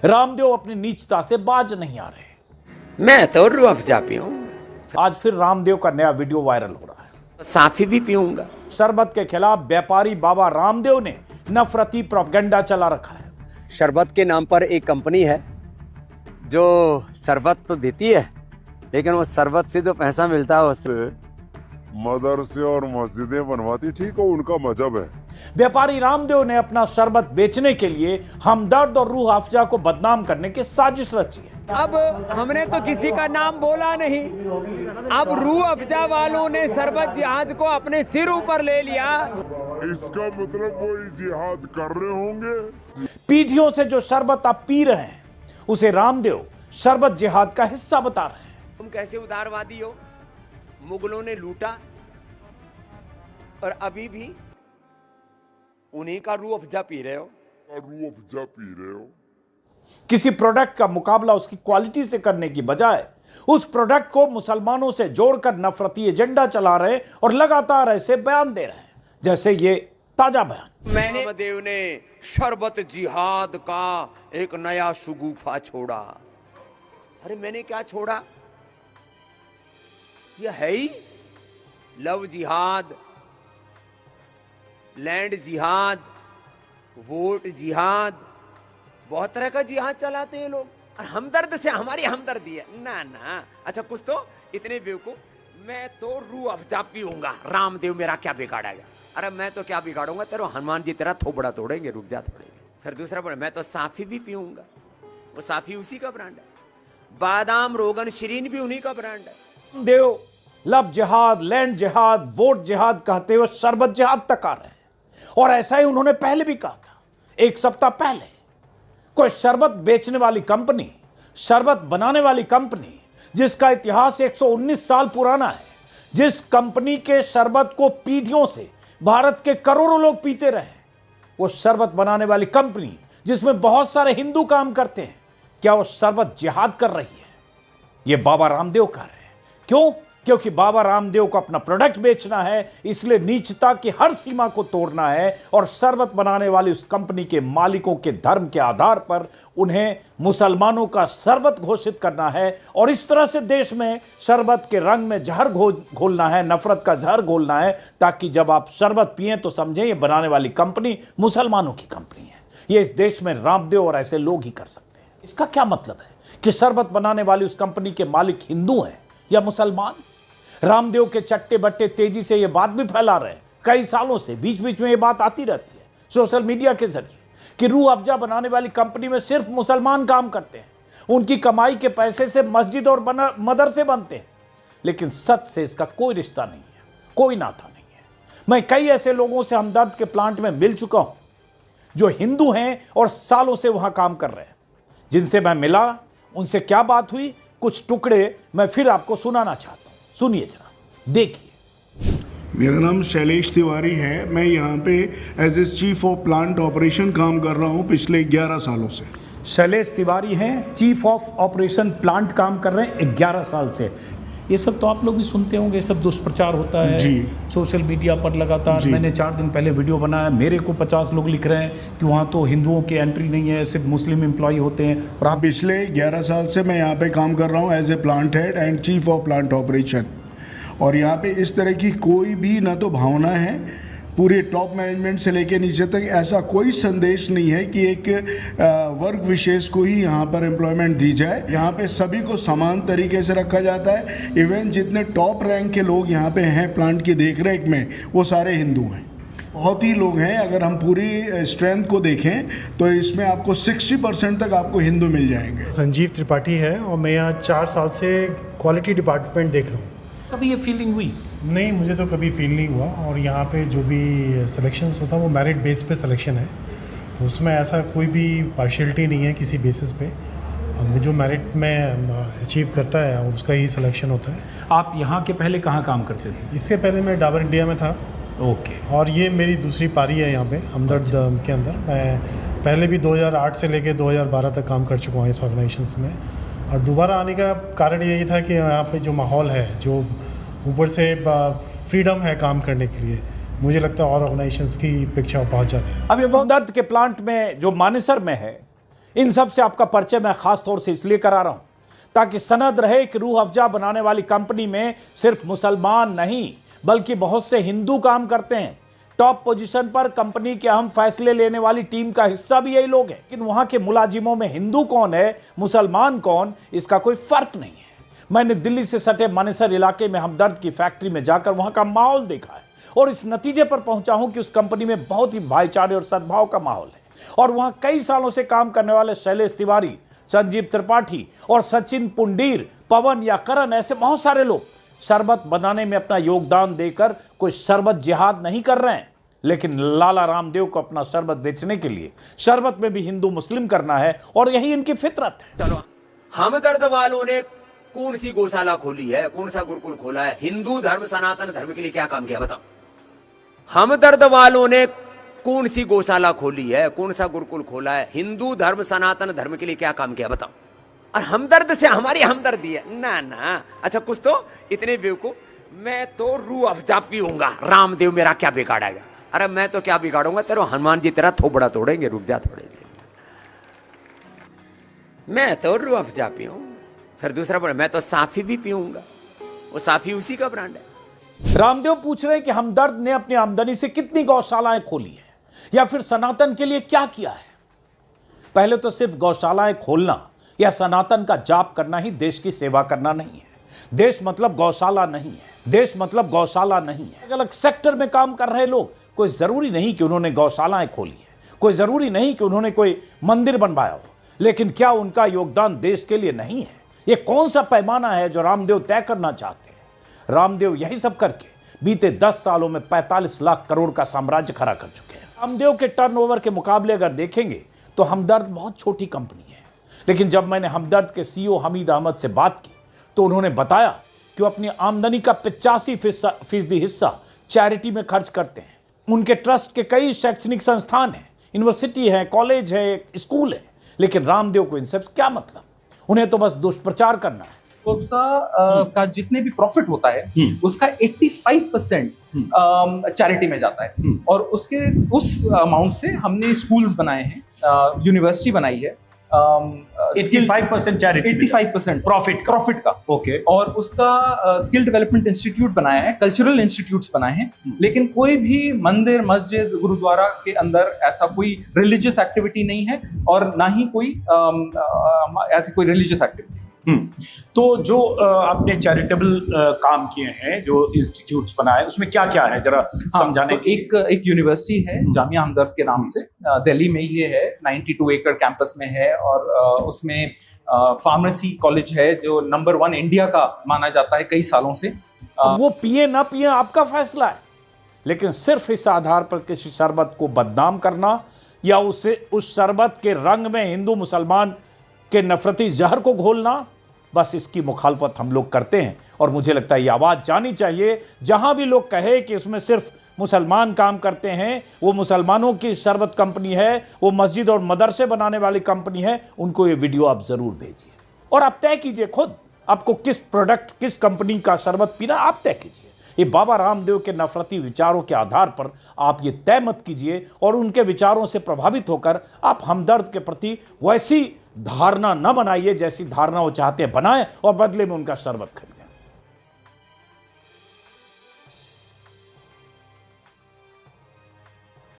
रामदेव अपनी नीचता से बाज नहीं आ रहे। मैं तो रूह अफ़ज़ा पीऊँ। आज फिर रामदेव का नया वीडियो वायरल हो रहा है। साफी भी पीऊंगा। शरबत के खिलाफ व्यापारी बाबा रामदेव ने नफरती प्रोपेगेंडा चला रखा है। शरबत के नाम पर एक कंपनी है जो शरबत तो देती है, लेकिन वो शरबत से जो पैसा मिलता है उससे मदरसे और मस्जिदें बनवाती, ठीक हो, उनका मजहब है। व्यापारी रामदेव ने अपना शरबत बेचने के लिए हमदर्द और रूह अफ़ज़ा को बदनाम करने की साजिश रची है। अब हमने तो किसी का नाम बोला नहीं, अब रूह अफ़ज़ा वालों ने शरबत जिहाद को अपने सिर ऊपर ले लिया। इसका मतलब वो जिहाद कर रहे होंगे। पीढ़ियों से जो शरबत आप पी रहे हैं उसे रामदेव शरबत जिहाद का हिस्सा बता रहे हैं। तुम कैसे उदारवादी हो? मुगलों ने लूटा और अभी भी उन्हीं का रूह अफ़ज़ा पी रहे हो। रूह अफ़ज़ा पी रहे हो। किसी प्रोडक्ट का मुकाबला उसकी क्वालिटी से करने की बजाय उस प्रोडक्ट को मुसलमानों से जोड़कर नफरती एजेंडा चला रहे और लगातार ऐसे बयान दे रहे हैं, जैसे ये ताजा बयान। मैंने रामदेव ने शरबत जिहाद का एक नया शगुफा छोड़ा। अरे मैंने क्या छोड़ा? यह है ही लव जिहाद, लैंड जिहाद, वोट जिहाद, बहुत तरह का जिहाद चलाते हैं लोग। और हमदर्द से हमारी हमदर्दी है ना ना। अच्छा कुछ तो इतने बेवकूफ, मैं तो रूह अफ़ज़ा पीऊंगा, रामदेव मेरा क्या बिगाड़ेगा? अरे मैं तो क्या बिगाड़ूंगा, तेरा हनुमान जी तेरा थोबड़ा तोड़ेंगे, रुक जा तोड़ेंगे। फिर दूसरा बोले मैं तो साफी भी पीऊंगा, वो साफी उसी का ब्रांड है। बादाम रोगन शरीन भी उन्हीं का ब्रांड है। देव लव जिहाद, लैंड जिहाद, वोट जिहाद कहते हुए शरबत जिहाद तक आ रहे हैं। और ऐसा ही उन्होंने पहले भी कहा था। एक सप्ताह पहले कोई शरबत बेचने वाली कंपनी, शरबत बनाने वाली कंपनी जिसका इतिहास 119 साल पुराना है, जिस कंपनी के शरबत को पीढ़ियों से भारत के करोड़ों लोग पीते रहे, वो शरबत बनाने वाली कंपनी जिसमें बहुत सारे हिंदू काम करते हैं, क्या वो शरबत जिहाद कर रही है? ये बाबा रामदेव कर रहे हैं। क्यों? क्योंकि बाबा रामदेव को अपना प्रोडक्ट बेचना है, इसलिए नीचता की हर सीमा को तोड़ना है और शरबत बनाने वाली उस कंपनी के मालिकों के धर्म के आधार पर उन्हें मुसलमानों का शरबत घोषित करना है। और इस तरह से देश में शरबत के रंग में जहर घोलना है, नफरत का जहर घोलना है, ताकि जब आप शरबत पिएं तो समझें ये बनाने वाली कंपनी मुसलमानों की कंपनी है। ये इस देश में रामदेव और ऐसे लोग ही कर सकते हैं। इसका क्या मतलब है कि शरबत बनाने वाली उस कंपनी के मालिक हिंदू हैं या मुसलमान? रामदेव के चट्टे बट्टे तेजी से यह बात भी फैला रहे हैं, कई सालों से बीच बीच में यह बात आती रहती है सोशल मीडिया के जरिए कि रूह अफ़ज़ा बनाने वाली कंपनी में सिर्फ मुसलमान काम करते हैं, उनकी कमाई के पैसे से मस्जिद और मदरसे बनते हैं। लेकिन सच से इसका कोई रिश्ता नहीं है, कोई नाता नहीं है। मैं कई ऐसे लोगों से हमदर्द के प्लांट में मिल चुका हूं जो हिंदू हैं और सालों से वहां काम कर रहे हैं। जिनसे मैं मिला, उनसे क्या बात हुई, कुछ टुकड़े मैं फिर आपको सुनाना चाहता हूं। सुनिए जरा, देखिए। मेरा नाम शैलेश तिवारी है। मैं यहाँ पे as a chief of plant operation काम कर रहा हूँ पिछले 11 सालों से। शैलेश तिवारी हैं, चीफ ऑफ ऑपरेशन प्लांट काम कर रहे हैं 11 साल से। ये सब तो आप लोग भी सुनते होंगे, ये सब दुष्प्रचार होता है जी सोशल मीडिया पर लगातार। मैंने 4 दिन पहले वीडियो बनाया, मेरे को 50 लोग लिख रहे हैं कि वहाँ तो हिंदुओं की एंट्री नहीं है, सिर्फ मुस्लिम एम्प्लॉय होते हैं। और आप पिछले 11 साल से मैं यहाँ पे काम कर रहा हूँ as a plant head and chief of plant operation. और यहाँ पे इस तरह की कोई भी ना तो भावना है, पूरे टॉप मैनेजमेंट से लेकर नीचे तक ऐसा कोई संदेश नहीं है कि एक वर्ग विशेष को ही यहाँ पर एम्प्लॉयमेंट दी जाए। यहाँ पे सभी को समान तरीके से रखा जाता है। इवन जितने टॉप रैंक के लोग यहाँ पे हैं प्लांट की देखरेख में, वो सारे हिंदू हैं। बहुत ही लोग हैं, अगर हम पूरी स्ट्रेंथ को देखें तो इसमें आपको 60% तक आपको हिंदू मिल जाएंगे। संजीव त्रिपाठी है और मैं यहाँ 4 साल से क्वालिटी डिपार्टमेंट देख रहा हूँ। कभी ये फीलिंग हुई? नहीं, मुझे तो कभी फील नहीं हुआ। और यहाँ पे जो भी सिलेक्शंस होता है वो मेरिट बेस पे सिलेक्शन है, तो उसमें ऐसा कोई भी पार्शियलिटी नहीं है किसी बेसिस पे। जो मेरिट में अचीव करता है उसका ही सिलेक्शन होता है। आप यहाँ के पहले कहाँ काम करते थे? इससे पहले मैं डाबर इंडिया में था। ओके। और ये मेरी दूसरी पारी है यहाँ पे हमदर्द के अंदर। मैं पहले भी 2008 से लेके 2012 तक काम कर चुका हूँ इस ऑर्गेनाइजेशंस में। और दोबारा आने का कारण यही था कि यहाँ पे जो माहौल है, जो ऊपर से फ्रीडम है काम करने के लिए, मुझे लगता है और ऑर्गेनाइजेशंस की अपेक्षा बहुत ज़्यादा है। अब ये हमदर्द के प्लांट में जो मानेसर में है, इन सब से आपका परिचय मैं खास तौर से इसलिए करा रहा हूं ताकि सनद रहे कि रूह अफ़जा बनाने वाली कंपनी में सिर्फ मुसलमान नहीं बल्कि बहुत से हिंदू काम करते हैं। टॉप पोजीशन पर कंपनी के अहम फैसले लेने वाली टीम का हिस्सा भी यही लोग हैं। लेकिन वहां के मुलाजिमों में हिंदू कौन है, मुसलमान कौन, इसका कोई फर्क नहीं है। मैंने दिल्ली से सटे मानेसर इलाके में हमदर्द की फैक्ट्री में जाकर वहां का माहौल देखा है और इस नतीजे पर पहुंचा हूं कि उस कंपनी में बहुत ही भाईचारे और सद्भाव का माहौल है। और वहां कई सालों से काम करने वाले शैलेश तिवारी, संजीव त्रिपाठी और सचिन पुंडीर, पवन या करण, ऐसे बहुत सारे लोग शरबत बनाने में अपना योगदान देकर कोई शरबत जिहाद नहीं कर रहे हैं, लेकिन लाला रामदेव को अपना शरबत बेचने के लिए शरबत में भी हिंदू मुस्लिम करना है और यही इनकी फितरत है। चलो, हमदर्द वालों ने कौन सी गौशाला खोली है, कौन सा गुरुकुल खोला है, हिंदू धर्म सनातन धर्म के लिए क्या काम किया बताओ। हमदर्द वालों ने कौन सी गौशाला खोली है, कौन सा गुरुकुल खोला है, हिंदू धर्म सनातन धर्म के लिए क्या काम किया बताओ। और हमदर्द से हमारी हमदर्दी है, ना ना। अच्छा कुछ तो इतने बेवकूफ, मैं तो रूह अफ़जा पीऊंगा, रामदेव मेरा क्या बिगाड़ेगा। अरे मैं तो क्या बिगाड़ूंगा, तेरा हनुमान जी तेरा थोबड़ा तोड़ेंगे, रुक जा थोड़े देर। मैं तो रूह अफ़जा पीऊंगा। फिर दूसरा बोले मैं तो साफी भी पीऊंगा, वो साफी उसी का ब्रांड है। रामदेव पूछ रहे हैं कि हमदर्द ने अपनी आमदनी से कितनी गौशालाएं खोली हैं या फिर सनातन के लिए क्या किया है। पहले तो सिर्फ गौशालाएं खोलना या सनातन का जाप करना ही देश की सेवा करना नहीं है। देश मतलब गौशाला नहीं है, देश मतलब गौशाला नहीं है। अलग अलग सेक्टर में काम कर रहे लोग, कोई जरूरी नहीं कि उन्होंने गौशालाएं खोली है, कोई जरूरी नहीं कि उन्होंने कोई मंदिर बनवाया हो, लेकिन क्या उनका योगदान देश के लिए नहीं है? ये कौन सा पैमाना है जो रामदेव तय करना चाहते हैं? रामदेव यही सब करके बीते 10 सालों में 45 लाख करोड़ का साम्राज्य खड़ा कर चुके हैं। रामदेव के टर्नओवर के मुकाबले अगर देखेंगे तो हमदर्द बहुत छोटी कंपनी है, लेकिन जब मैंने हमदर्द के सीईओ हमीद अहमद से बात की तो उन्होंने बताया कि वो अपनी आमदनी का 85% हिस्सा चैरिटी में खर्च करते हैं। उनके ट्रस्ट के कई शैक्षणिक संस्थान हैं, यूनिवर्सिटी है, कॉलेज है, स्कूल है, लेकिन रामदेव को इनसे क्या मतलब? उन्हें तो बस दुष्प्रचार करना है। का जितने भी प्रॉफिट होता है उसका 85% चैरिटी में जाता है और उस अमाउंट से हमने स्कूल्स बनाए हैं, यूनिवर्सिटी बनाई है। 85% चैरिटी, 85% प्रॉफिट का ओके। और उसका स्किल डेवलपमेंट इंस्टीट्यूट बनाया है, कल्चरल इंस्टीट्यूट्स बनाए हैं, लेकिन कोई भी मंदिर, मस्जिद, गुरुद्वारा के अंदर ऐसा कोई रिलीजियस एक्टिविटी नहीं है और ना ही कोई ऐसी कोई रिलीजियस एक्टिविटी। तो जो आपने चैरिटेबल काम किए हैं, जो इंस्टीट्यूट्स बनाए, उसमें क्या क्या है जरा समझाने। तो एक यूनिवर्सिटी है जामिया हमदर्द के नाम से, दिल्ली में ये है, 92 एकड़ कैंपस में है और उसमें फार्मेसी कॉलेज है जो नंबर 1 इंडिया का माना जाता है कई सालों से। वो पिए ना पिए आपका फैसला है, लेकिन सिर्फ इस आधार पर किसी शरबत को बदनाम करना या उसे उस शरबत के रंग में हिंदू मुसलमान के नफरती जहर को घोलना, बस इसकी मुखालफत हम लोग करते हैं। और मुझे लगता है ये आवाज़ जानी चाहिए, जहां भी लोग कहे कि उसमें सिर्फ मुसलमान काम करते हैं, वो मुसलमानों की शरबत कंपनी है, वो मस्जिद और मदरसे बनाने वाली कंपनी है, उनको ये वीडियो आप ज़रूर भेजिए और आप तय कीजिए खुद आपको किस प्रोडक्ट, किस कंपनी का शरबत पीना, आप तय कीजिए। ये बाबा रामदेव के नफरती विचारों के आधार पर आप ये तय मत कीजिए और उनके विचारों से प्रभावित होकर आप हमदर्द के प्रति वैसी धारणा न बनाइए जैसी धारणा वो चाहते हैं बनाएं और बदले में उनका शरबत खरीदें।